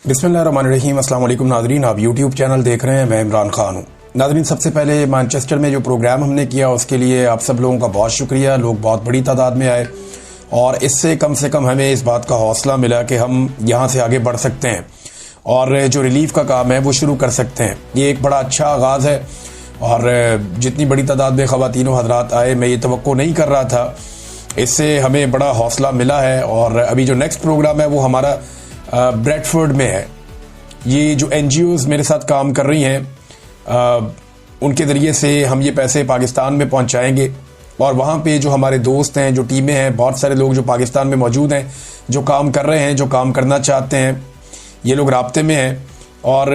बिस्मिल्लाहिर्रहमानिर्रहीम। अस्सलाम वालेकुम नाज़रीन, आप यूट्यूब चैनल देख रहे हैं। मैं इमरान खान हूँ। नाज़रीन, सबसे पहले मैनचेस्टर में जो प्रोग्राम हमने किया उसके लिए आप सब लोगों का बहुत शुक्रिया। लोग बहुत बड़ी तादाद में आए और इससे कम से कम हमें इस बात का हौसला मिला कि हम यहाँ से आगे बढ़ सकते हैं और जो रिलीफ का काम है वो शुरू कर सकते हैं। ये एक बड़ा अच्छा आगाज़ है और जितनी बड़ी तादाद में ख़वातीन व हज़रात आए, मैं ये तवक्को नहीं कर रहा था। इससे हमें बड़ा हौसला मिला है। और अभी जो नेक्स्ट प्रोग्राम है वो हमारा ब्रेडफोर्ड में है। ये जो NGOs मेरे साथ काम कर रही हैं उनके ज़रिए से हम ये पैसे पाकिस्तान में पहुंचाएंगे और वहाँ पे जो हमारे दोस्त हैं, जो टीमें हैं, बहुत सारे लोग जो पाकिस्तान में मौजूद हैं, जो काम कर रहे हैं, जो काम करना चाहते हैं, ये लोग राब्ते में हैं और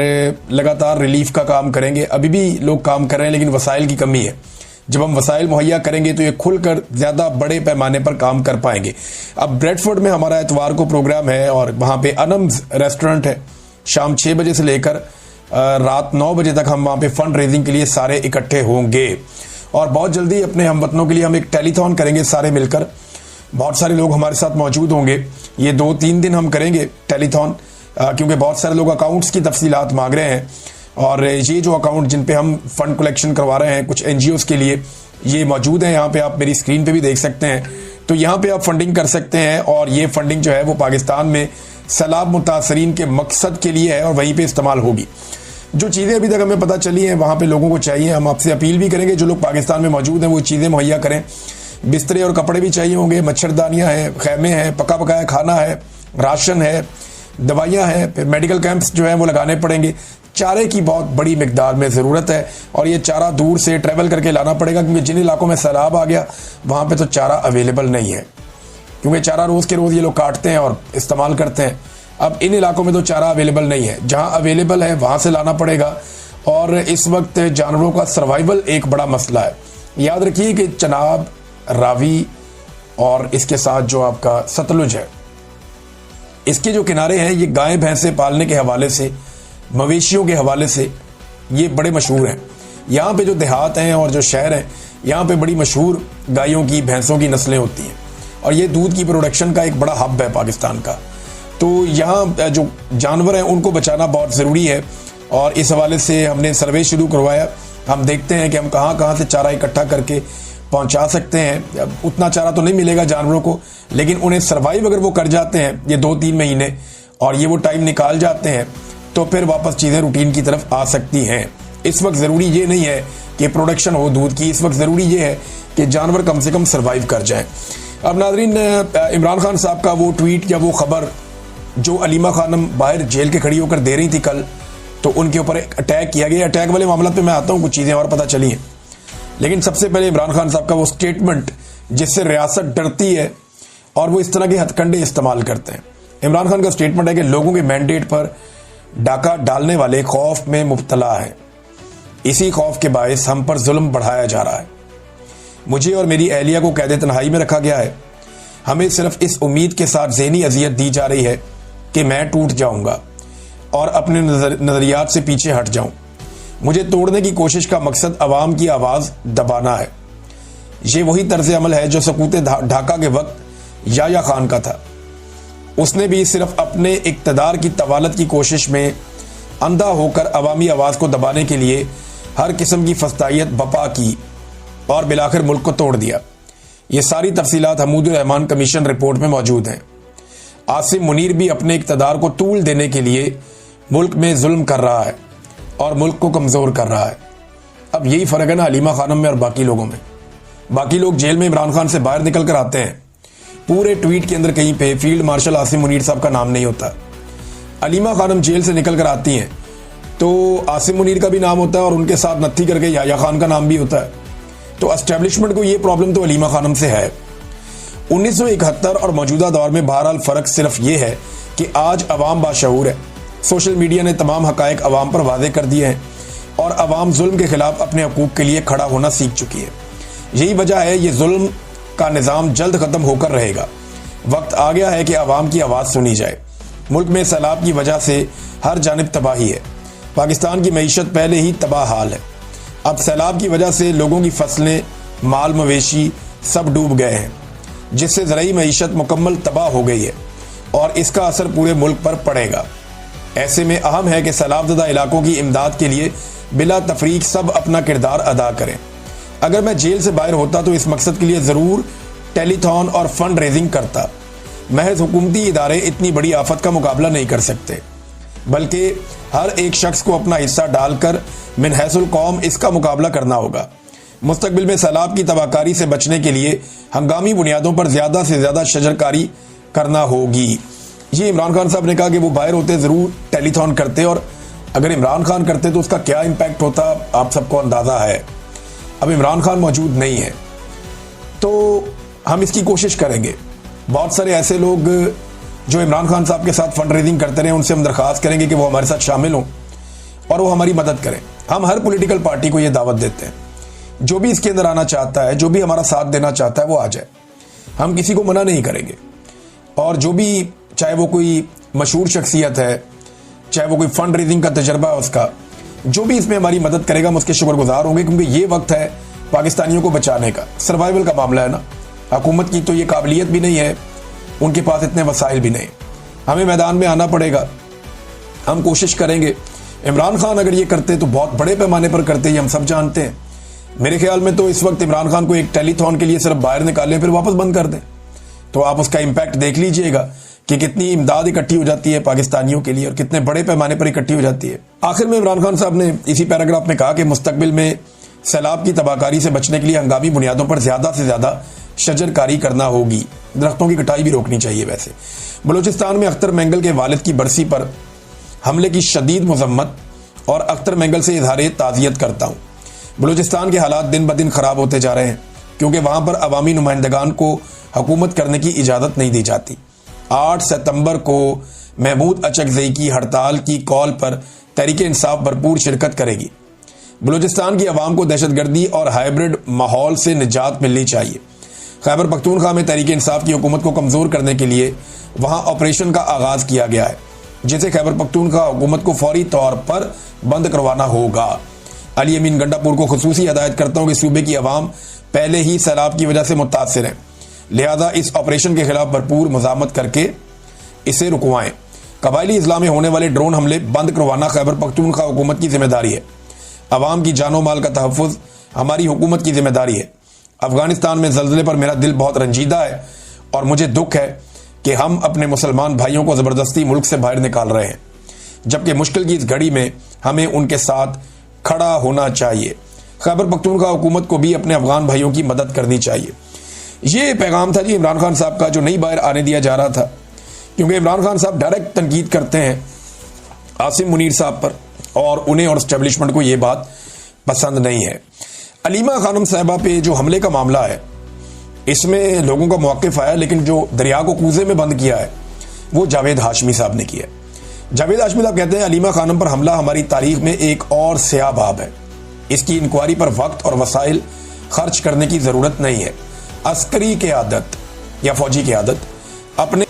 लगातार रिलीफ का काम करेंगे। अभी भी लोग काम कर रहे हैं लेकिन वसाइल की कमी है। जब हम वसाइल मुहैया करेंगे तो ये खुलकर ज़्यादा बड़े पैमाने पर काम कर पाएंगे। अब ब्रेडफोर्ड में हमारा एतवार को प्रोग्राम है और वहाँ पे अनम्स रेस्टोरेंट है। शाम 6 बजे से लेकर रात 9 बजे तक हम वहाँ पे फंड रेजिंग के लिए सारे इकट्ठे होंगे और बहुत जल्दी अपने हमवतनों के लिए हम एक टेलीथॉन करेंगे सारे मिलकर। बहुत सारे लोग हमारे साथ मौजूद होंगे। ये 2-3 दिन हम करेंगे टेलीथॉन क्योंकि बहुत सारे लोग अकाउंट्स की तफसीलात मांग रहे हैं और ये जो अकाउंट जिन पे हम फंड कलेक्शन करवा रहे हैं कुछ NGOs के लिए, ये मौजूद है। यहाँ पे आप मेरी स्क्रीन पे भी देख सकते हैं। तो यहाँ पे आप फंडिंग कर सकते हैं और ये फंडिंग जो है वो पाकिस्तान में सैलाब मुतासरीन के मकसद के लिए है और वहीं पे इस्तेमाल होगी। जो चीज़ें अभी तक हमें पता चली हैं वहाँ पे लोगों को चाहिए। हम आपसे अपील भी करेंगे जो लोग पाकिस्तान में मौजूद हैं वो चीज़ें मुहैया करें। बिस्तरे और कपड़े भी चाहिए होंगे, मच्छरदानियाँ हैं, खैमे हैं, पका पकाया खाना है, राशन है, दवाइयाँ हैं, फिर मेडिकल कैंप्स जो हैं वो लगाने पड़ेंगे। चारे की बहुत बड़ी मिकदार में ज़रूरत है और ये चारा दूर से ट्रैवल करके लाना पड़ेगा क्योंकि जिन इलाकों में सैलाब आ गया वहाँ पे तो चारा अवेलेबल नहीं है क्योंकि चारा रोज़ के रोज़ ये लोग काटते हैं और इस्तेमाल करते हैं। अब इन इलाकों में तो चारा अवेलेबल नहीं है, जहाँ अवेलेबल है वहाँ से लाना पड़ेगा। और इस वक्त जानवरों का सर्वाइवल एक बड़ा मसला है। याद रखिए कि चनाब, रावी और इसके साथ जो आपका सतलुज है, इसके जो किनारे हैं ये गाय भैंसे पालने के हवाले से, मवेशियों के हवाले से ये बड़े मशहूर हैं। यहाँ पे जो देहात हैं और जो शहर हैं यहाँ पे बड़ी मशहूर गायों की, भैंसों की नस्लें होती हैं और ये दूध की प्रोडक्शन का एक बड़ा हब है पाकिस्तान का। तो यहाँ जो जानवर हैं उनको बचाना बहुत ज़रूरी है और इस हवाले से हमने सर्वे शुरू करवाया। हम देखते हैं कि हम कहाँ कहाँ से चारा इकट्ठा करके पहुँचा सकते हैं। उतना चारा तो नहीं मिलेगा जानवरों को, लेकिन उन्हें सर्वाइव अगर वो कर जाते हैं ये 2-3 महीने और ये वो टाइम निकाल जाते हैं तो फिर वापस चीज़ें रूटीन की तरफ आ सकती हैं। इस वक्त ज़रूरी ये नहीं है कि प्रोडक्शन हो दूध की, इस वक्त ज़रूरी ये है कि जानवर कम से कम सर्वाइव कर जाएं। अब नाज़रीन, इमरान खान साहब का वो ट्वीट या वो ख़बर जो अलीमा खानम बाहर जेल के खड़ी होकर दे रही थी कल, तो उनके ऊपर एक अटैक किया गया। अटैक वाले मामला पे मैं आता हूँ, कुछ चीज़ें और पता चली हैं। लेकिन सबसे पहले इमरान खान साहब का वो स्टेटमेंट जिससे रियासत डरती है और वो इस तरह के हथकंडे इस्तेमाल करते हैं। इमरान खान का स्टेटमेंट है कि लोगों के मैंडेट पर डाका डालने वाले खौफ में मुब्तला हैं। इसी खौफ के बायस हम पर जुल्म बढ़ाया जा रहा है। मुझे और मेरी अहलिया को कैद तन्हाई में रखा गया है। हमें सिर्फ इस उम्मीद के साथ ज़हनी अजियत दी जा रही है कि मैं टूट जाऊंगा और अपने नज़रियात से पीछे हट जाऊं। मुझे तोड़ने की कोशिश का मकसद अवाम की आवाज़ दबाना है। ये वही तर्ज अमल है जो सकूत ढाका के वक्त याया खान का था। उसने भी सिर्फ अपने इक़्तिदार की तवालत की कोशिश में अंधा होकर अवामी आवाज़ को दबाने के लिए हर किस्म की फस्तायत बपा की और बिलाखिर मुल्क को तोड़ दिया। ये सारी तफसीलात हमूदुर रहमान कमीशन रिपोर्ट में मौजूद हैं। आसिम मुनीर भी अपने इक़्तिदार को तूल देने के लिए मुल्क में जुल्म कर रहा है और मुल्क को कमज़ोर कर रहा है। अब यही फ़र्क है ना अलीमा खानम में और बाकी लोगों में। बाकी लोग जेल में इमरान खान से बाहर निकल कर आते हैं, पूरे ट्वीट के अंदर कहीं पे फील्ड मार्शल आसिम मुनीर साहब का नाम नहीं होता। अलीमा खानम जेल से निकल कर आती हैं तो आसिम मुनीर का भी नाम होता है और उनके साथ नत्थी करके याया खान का नाम भी होता है। तो एस्टेब्लिशमेंट को ये प्रॉब्लम तो अलीमा खानम से है। 1971 और मौजूदा दौर में बहरहाल फ़र्क सिर्फ ये है कि आज अवाम बाशऊर है। सोशल मीडिया ने तमाम हक़ाइक़ अवाम पर वाज़े कर दिए हैं और अवाम जुल्म के ख़िलाफ़ अपने हकूक़ के लिए खड़ा होना सीख चुकी है। यही वजह है ये जुल्म का निज़ाम जल्द ख़त्म होकर रहेगा। वक्त आ गया है कि अवाम की आवाज़ सुनी जाए। मुल्क में सैलाब की वजह से हर जानिब तबाही है। पाकिस्तान की मईशत पहले ही तबाह हाल है। अब सैलाब की वजह से लोगों की फसलें, माल मवेशी सब डूब गए हैं, जिससे ज़राई मईशत मुकम्मल तबाह हो गई है और इसका असर पूरे मुल्क पर पड़ेगा। ऐसे में अहम है कि सैलाबज़दा इलाकों की इमदाद के लिए बिला तफरीक सब अपना किरदार अदा करें। अगर मैं जेल से बाहर होता तो इस मकसद के लिए ज़रूर टेलीथॉन और फंड रेजिंग करता। महज हुकूमती इदारे इतनी बड़ी आफत का मुकाबला नहीं कर सकते, बल्कि हर एक शख्स को अपना हिस्सा डालकर मिन हैसुल कौम इसका मुकाबला करना होगा। मुस्तकबिल में सैलाब की तबाहकारी से बचने के लिए हंगामी बुनियादों पर ज़्यादा से ज़्यादा शजरकारी करना होगी। ये इमरान खान साहब ने कहा कि वो बाहर होते ज़रूर टेलीथॉन करते, और अगर इमरान खान करते तो उसका क्या इम्पैक्ट होता आप सबको अंदाज़ा है। अब इमरान खान मौजूद नहीं है तो हम इसकी कोशिश करेंगे। बहुत सारे ऐसे लोग जो इमरान खान साहब के साथ फंड रेजिंग करते रहे, उनसे हम दरख्वास्त करेंगे कि वो हमारे साथ शामिल हों और वो हमारी मदद करें। हम हर पॉलिटिकल पार्टी को ये दावत देते हैं, जो भी इसके अंदर आना चाहता है, जो भी हमारा साथ देना चाहता है, वो आ जाए। हम किसी को मना नहीं करेंगे, और जो भी, चाहे वो कोई मशहूर शख्सियत है, चाहे वो कोई फंड रेजिंग का तजर्बा है उसका, जो भी इसमें हमारी मदद करेगा हम उसके शुक्रगुजार होंगे, क्योंकि ये वक्त है पाकिस्तानियों को बचाने का। सर्वाइवल का मामला है ना, हुकूमत की तो ये काबिलियत भी नहीं है, उनके पास इतने वसाइल भी नहीं। हमें मैदान में आना पड़ेगा, हम कोशिश करेंगे। इमरान खान अगर ये करते तो बहुत बड़े पैमाने पर करते, ये हम सब जानते हैं। मेरे ख्याल में तो इस वक्त इमरान खान को एक टेलीथॉन के लिए सिर्फ बाहर निकालें फिर वापस बंद कर दें, तो आप उसका इम्पैक्ट देख लीजिएगा कि कितनी इमदाद इकट्ठी हो जाती है पाकिस्तानियों के लिए और कितने बड़े पैमाने पर इकट्ठी हो जाती है। आखिर में इमरान खान साहब ने इसी पैराग्राफ में कहा कि मुस्तकबिल में सैलाब की तबाहकारी से बचने के लिए हंगामी बुनियादों पर ज़्यादा से ज़्यादा शजरकारी करना होगी। दरख्तों की कटाई भी रोकनी चाहिए। वैसे बलूचिस्तान में अख्तर मेंगल के वालिद की बरसी पर हमले की शदीद मजम्मत और अख्तर मेंगल से इजहार ताज़ियत करता हूँ। बलूचिस्तान के हालात दिन ब दिन ख़राब होते जा रहे हैं, क्योंकि वहाँ पर अवामी नुमाइंदगान को हुकूमत करने की इजाज़त नहीं दी जाती। 8 सितंबर को महमूद अचकज़ई की हड़ताल की कॉल पर तहरीक इंसाफ भरपूर शिरकत करेगी। बलूचिस्तान की आवाम को दहशतगर्दी और हाइब्रिड माहौल से निजात मिलनी चाहिए। खैबर पख्तूनख्वा में तहरीक इंसाफ की हुकूमत को कमज़ोर करने के लिए वहाँ ऑपरेशन का आगाज़ किया गया है, जिसे खैबर पख्तूनख्वा हुकूमत को फौरी तौर पर बंद करवाना होगा। अली अमीन गंडापुर को खुसूसी हदायत करता हूँ कि सूबे की आवाम पहले ही सैलाब की वजह से मुतासिर है, लिहाजा इस ऑपरेशन के खिलाफ भरपूर मज़ामत करके इसे रुकवाएं। कबायली अजला में होने वाले ड्रोन हमले बंद करवाना खैबर पख्तूनख्वा हुकूमत की जिम्मेदारी है। अवाम की जानो माल का तहफ़्फ़ुज़ हमारी हुकूमत की जिम्मेदारी है। अफगानिस्तान में ज़ल्ज़ले पर मेरा दिल बहुत रंजीदा है और मुझे दुख है कि हम अपने मुसलमान भाइयों को ज़बरदस्ती मुल्क से बाहर निकाल रहे हैं, जबकि मुश्किल की इस घड़ी में हमें उनके साथ खड़ा होना चाहिए। खैबर पख्तूनख्वा हुकूमत को भी अपने अफगान भाइयों की मदद करनी चाहिए। ये पैगाम था जी इमरान खान साहब का, जो नहीं बाहर आने दिया जा रहा था, क्योंकि इमरान खान साहब डायरेक्ट तनकीद करते हैं आसिम मुनीर साहब पर, और उन्हें और एस्टेब्लिशमेंट को ये बात पसंद नहीं है। अलीमा खानम साहिबा पे जो हमले का मामला है, इसमें लोगों का मौक़िफ़ आया, लेकिन जो दरिया को कूजे में बंद किया है वो जावेद हाशमी साहब ने किया है। जावेद हाशमी साहब कहते हैं अलीमा खानम पर हमला हमारी तारीख में एक और स्याह बाब है। इसकी इंक्वायरी पर वक्त और वसाइल खर्च करने की ज़रूरत नहीं है। अस्करी क़यादत या फौजी क़यादत अपने